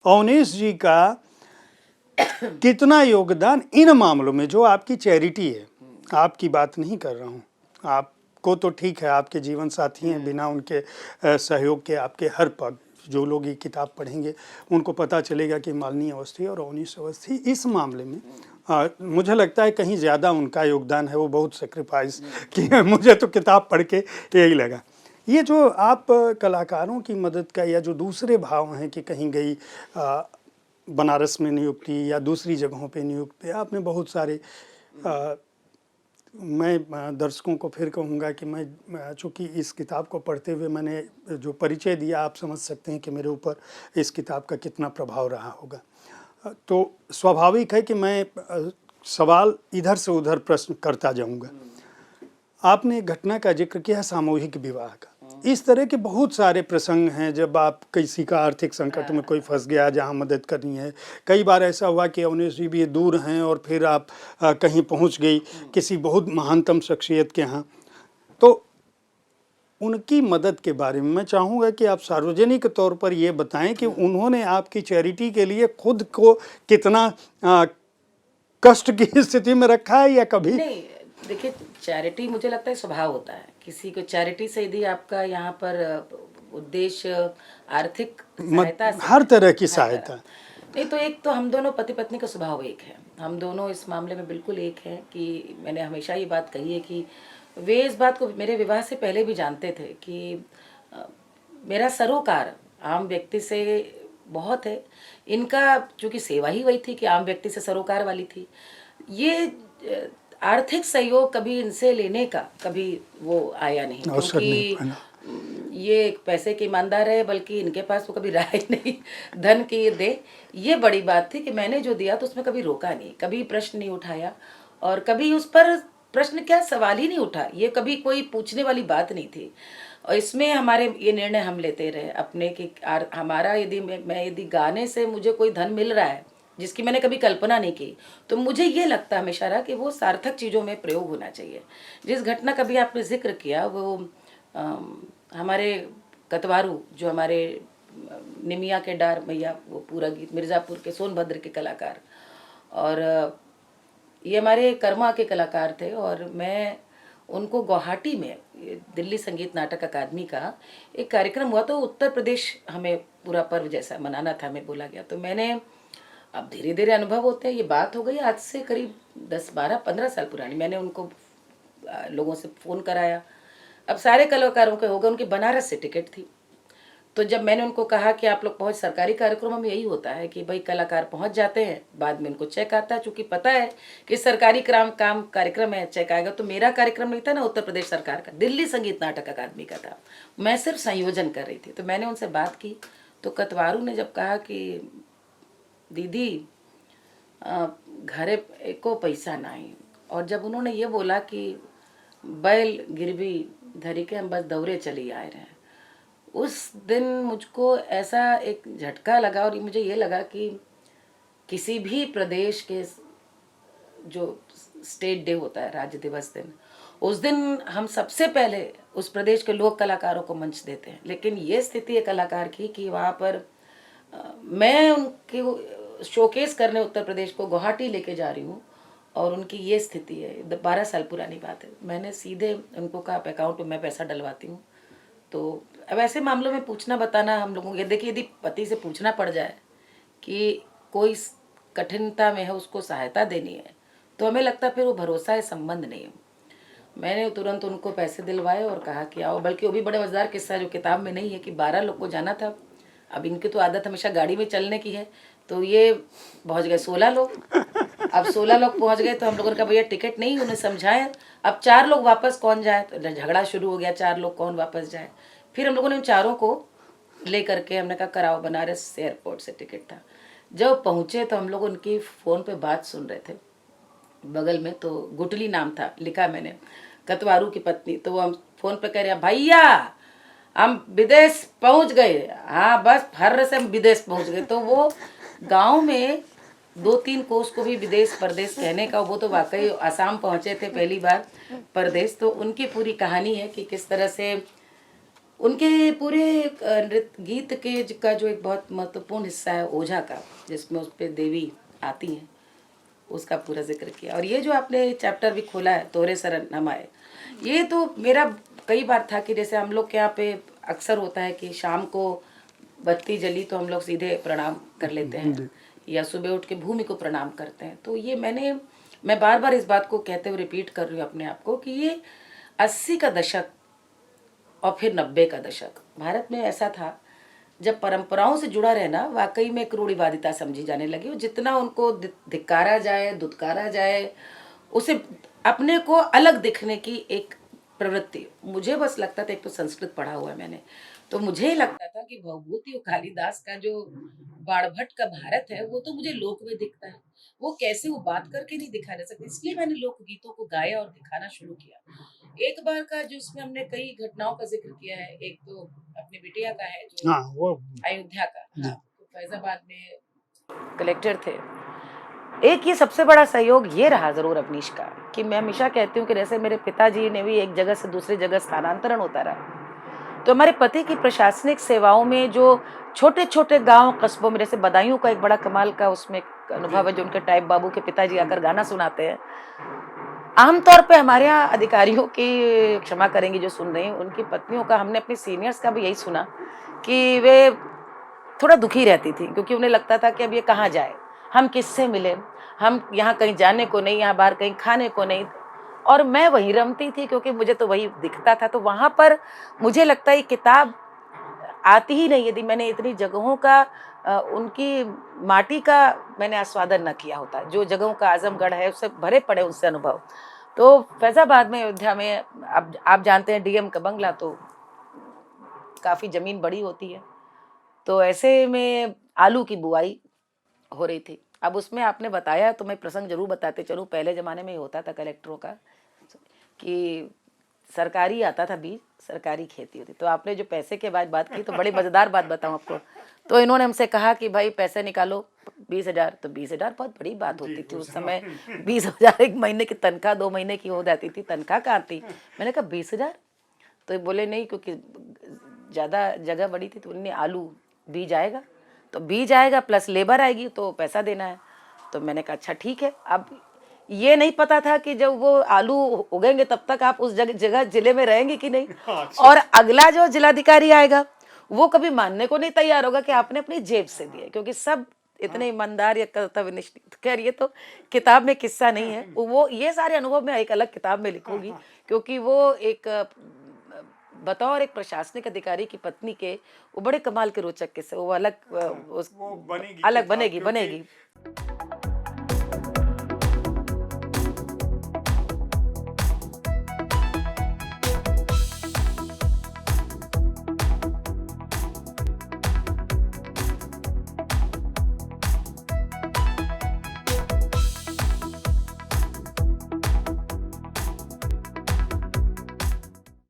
अवनीश जी का कितना योगदान इन मामलों में, जो आपकी चैरिटी है, आपकी बात नहीं कर रहा हूँ, आपको तो ठीक है, आपके जीवन साथी हैं, बिना उनके सहयोग के आपके हर पग, जो लोग ये किताब पढ़ेंगे उनको पता चलेगा कि मालिनी अवस्थी और अवनीश अवस्थी इस मामले में मुझे लगता है कहीं ज़्यादा उनका योगदान है। वो बहुत सेक्रीफाइस किए। मुझे तो किताब पढ़ के यही लगा। ये जो आप कलाकारों की मदद का, या जो दूसरे भाव हैं कि कहीं गई बनारस में नियुक्ति या दूसरी जगहों पे नियुक्ति, आपने बहुत सारे मैं दर्शकों को फिर कहूँगा कि मैं चूँकि इस किताब को पढ़ते हुए मैंने जो परिचय दिया, आप समझ सकते हैं कि मेरे ऊपर इस किताब का कितना प्रभाव रहा होगा। तो स्वाभाविक है कि मैं सवाल इधर से उधर प्रश्न करता जाऊँगा। आपने घटना का जिक्र किया सामूहिक विवाह का। इस तरह के बहुत सारे प्रसंग हैं जब आप किसी का आर्थिक संकट में कोई फंस गया, जहां मदद करनी है। कई बार ऐसा हुआ कि अवनीश जी भी दूर हैं और फिर आप कहीं पहुंच गई किसी बहुत महानतम शख्सियत के यहाँ, तो उनकी मदद के बारे में मैं चाहूँगा कि आप सार्वजनिक तौर पर ये बताएं कि उन्होंने आपकी चैरिटी के लिए खुद को कितना कष्ट की स्थिति में रखा है, या कभी नहीं। देखिए, चैरिटी मुझे लगता है स्वभाव होता है किसी को। चैरिटी से यदि आपका यहाँ पर उद्देश्य आर्थिक सहायता से हर तरह की हर सहायता। नहीं, तो एक तो हम दोनों पति पत्नी का स्वभाव एक है। हम दोनों इस मामले में बिल्कुल एक हैं कि मैंने हमेशा ये बात कही है कि वे इस बात को मेरे विवाह से पहले भी जानते थे कि मेरा सरोकार आम व्यक्ति से बहुत है। इनका चूंकि सेवा ही वही थी कि आम व्यक्ति से सरोकार वाली थी। ये आर्थिक सहयोग कभी इनसे लेने का कभी वो आया नहीं, क्योंकि ये एक पैसे के ईमानदार है, बल्कि इनके पास तो कभी रहा ही नहीं धन की ये दे। ये बड़ी बात थी कि मैंने जो दिया तो उसमें कभी रोका नहीं, कभी प्रश्न नहीं उठाया, और कभी उस पर प्रश्न क्या सवाल ही नहीं उठा। ये कभी कोई पूछने वाली बात नहीं थी। और इसमें हमारे ये निर्णय हम लेते रहे अपने कि हमारा यदि मैं यदि गाने से मुझे कोई धन मिल रहा है जिसकी मैंने कभी कल्पना नहीं की, तो मुझे ये लगता हमेशा रहा कि वो सार्थक चीज़ों में प्रयोग होना चाहिए। जिस घटना का भी आपने जिक्र किया, वो हमारे कतवारू जो हमारे निमिया के डार मैया, वो पूरा गीत मिर्ज़ापुर के सोनभद्र के कलाकार, और ये हमारे कर्मा के कलाकार थे। और मैं उनको गुवाहाटी में दिल्ली संगीत नाटक अकादमी का एक कार्यक्रम हुआ, तो उत्तर प्रदेश हमें पूरा पर्व जैसा मनाना था, हमें बोला गया। तो मैंने, अब धीरे धीरे अनुभव होते हैं, ये बात हो गई आज से करीब 10-12-15 साल पुरानी। मैंने उनको लोगों से फ़ोन कराया। अब सारे कलाकारों के हो गए, उनकी बनारस से टिकट थी। तो जब मैंने उनको कहा कि आप लोग पहुंच, सरकारी कार्यक्रमों में यही होता है कि भाई कलाकार पहुंच जाते हैं, बाद में उनको चेक आता है, चूंकि पता है कि सरकारी काम कार्यक्रम है, चेक आएगा। तो मेरा कार्यक्रम नहीं था ना उत्तर प्रदेश सरकार का, दिल्ली संगीत नाटक अकादमी का था, मैं सिर्फ संयोजन कर रही थी। तो मैंने उनसे बात की, तो कतवारू ने जब कहा कि दीदी घरे एको पैसा नहीं, और जब उन्होंने ये बोला कि बैल गिरवी धरी के हम बस दौरे चली आए रहे, उस दिन मुझको ऐसा एक झटका लगा। और मुझे ये लगा कि किसी भी प्रदेश के जो स्टेट डे होता है, राज्य दिवस दिन, उस दिन हम सबसे पहले उस प्रदेश के लोक कलाकारों को मंच देते हैं। लेकिन ये स्थिति है कलाकार की कि वहाँ पर मैं उनके शोकेस करने उत्तर प्रदेश को गुवाहाटी लेके जा रही हूँ, और उनकी ये स्थिति है। 12 साल पुरानी बात है। मैंने सीधे उनको कहा, आप अकाउंट में मैं पैसा डलवाती हूँ। तो अब ऐसे मामलों में पूछना बताना हम लोगों को, देखिए यदि पति से पूछना पड़ जाए कि कोई कठिनता में है, उसको सहायता देनी है, तो हमें लगता फिर वो भरोसा है, संबंध नहीं है। मैंने तुरंत उनको पैसे दिलवाए और कहा कि आओ। बल्कि वो भी बड़े मज़ेदार किस्सा जो किताब में नहीं है कि 12 लोग को जाना था। अब इनकी तो आदत हमेशा गाड़ी में चलने की है, तो ये पहुंच गए 16 लोग। अब 16 लोग पहुंच गए तो हम लोगों ने कहा भैया टिकट नहीं, उन्हें समझाएं। अब 4 लोग वापस कौन जाए, तो झगड़ा शुरू हो गया, 4 लोग कौन वापस जाए। फिर हम लोगों ने उन चारों को ले करके हमने कहा कराओ, बनारस एयरपोर्ट से टिकट था। जब पहुँचे तो हम लोग उनकी फ़ोन पे बात सुन रहे थे बगल में, तो गुटली नाम था, लिखा मैंने, कतवारू की पत्नी। तो वो हम फ़ोन पे कह रहे हैं, भैया हम विदेश पहुंच गए। हाँ बस फर्र से हम विदेश पहुंच गए। तो वो गांव में 2-3 कोस को भी विदेश परदेश कहने का, वो तो वाकई असम पहुंचे थे पहली बार परदेश। तो उनकी पूरी कहानी है कि किस तरह से उनके पूरे नृत्य गीत के का जो एक बहुत महत्वपूर्ण हिस्सा है ओझा का, जिसमें उस पर देवी आती हैं, उसका पूरा जिक्र किया। और ये जो आपने चैप्टर भी खोला है, तोरे शरण हम आए, ये तो मेरा कई बार था कि जैसे हम लोग के यहाँ पे अक्सर होता है कि शाम को बत्ती जली तो हम लोग सीधे प्रणाम कर लेते हैं, या सुबह उठ के भूमि को प्रणाम करते हैं। तो ये मैं बार बार इस बात को कहते हुए रिपीट कर रही हूँ अपने आप को कि ये 80 का दशक और फिर 90 का दशक भारत में ऐसा था जब परंपराओं से जुड़ा रहना वाकई में एक रूढ़िवादिता समझी जाने लगी, और जितना उनको धिक्कारा जाए, दुत्कारा जाए, उसे अपने को अलग दिखने की एक प्रवृत्ति। मुझे बस लगता था, एक तो संस्कृत पढ़ा हुआ है मैंने, तो मुझे लगता था कि भवभूति और कालिदास का जो बाणभट्ट का भारत है वो तो मुझे लोक में दिखता है, वो कैसे वो बात करके नहीं दिखा जा सकता। इसलिए मैंने लोकगीतों को गाया और दिखाना शुरू किया। एक बार का जो इसमें हमने कई घटनाओं का जिक्र किया है, एक तो अपने बिटिया का है जो हाँ वो अयोध्या का, जी। तो फैजाबाद में कलेक्टर थे। एक ये सबसे बड़ा सहयोग ये रहा जरूर अवनीश का, कि मैं हमेशा कहती हूँ कि जैसे मेरे पिताजी ने भी एक जगह से दूसरी जगह स्थानांतरण होता रहा, तो हमारे पति की प्रशासनिक सेवाओं में जो छोटे छोटे गांव कस्बों में, जैसे बदायूं का एक बड़ा कमाल का उसमें एक अनुभव है, जो उनके टाइप बाबू के पिताजी आकर गाना सुनाते हैं। आमतौर पे हमारे यहाँ अधिकारियों की, क्षमा करेंगी जो सुन रही हैं, उनकी पत्नियों का, हमने अपने सीनियर्स का भी यही सुना कि वे थोड़ा दुखी रहती थी, क्योंकि उन्हें लगता था कि अब ये कहाँ जाए, हम किससे मिले, हम यहाँ कहीं जाने को नहीं, यहाँ बाहर कहीं खाने को नहीं। और मैं वहीं रमती थी क्योंकि मुझे तो वही दिखता था। तो वहाँ पर मुझे लगता है किताब आती ही नहीं यदि मैंने इतनी जगहों का उनकी माटी का मैंने आस्वादन न किया होता। जो जगहों का आजमगढ़ है उससे भरे पड़े उनसे अनुभव। तो फैजाबाद में, अयोध्या में, अब आप जानते हैं डीएम का बंगला तो काफ़ी ज़मीन बड़ी होती है, तो ऐसे में आलू की बुआई हो रही थी। अब उसमें आपने बताया तो मैं प्रसंग जरूर बताते चलूँ। पहले ज़माने में ही होता था कलेक्टरों का कि सरकारी आता था बीज, सरकारी खेती होती। तो आपने जो पैसे के बाद बात की तो बड़ी मज़ेदार बात बताऊँ आपको। तो इन्होंने हमसे कहा कि भाई पैसे निकालो 20,000। तो 20,000 बहुत बड़ी बात होती थी उस समय। 20,000 एक महीने की तनख्वाह 2 महीने की हो जाती थी, तनख्वाह कहाँ थी। मैंने कहा 20,000? तो बोले नहीं, क्योंकि ज़्यादा जगह बड़ी थी। तो उन्होंने आलू बीज आएगा, तो बीज आएगा प्लस लेबर आएगी तो पैसा देना है। तो मैंने कहा अच्छा ठीक है। अब ये नहीं पता था कि जब वो आलू उगेंगे तब तक आप उस जगह जिले में रहेंगे कि नहीं। और अगला जो जिलाधिकारी आएगा वो कभी मानने को नहीं तैयार होगा कि आपने अपनी जेब से दिए, क्योंकि सब इतने ईमानदार या कर्तव्यनिष्ठ। खैर ये तो किताब में किस्सा नहीं है, वो ये सारे अनुभव मैं एक अलग किताब में लिखूंगी, क्योंकि वो एक बतौर एक प्रशासनिक अधिकारी की पत्नी के वो बड़े कमाल के रोचक किस्से, वो अलग वो बनेगी अलग किताब, बनेगी क्योंकि बनेगी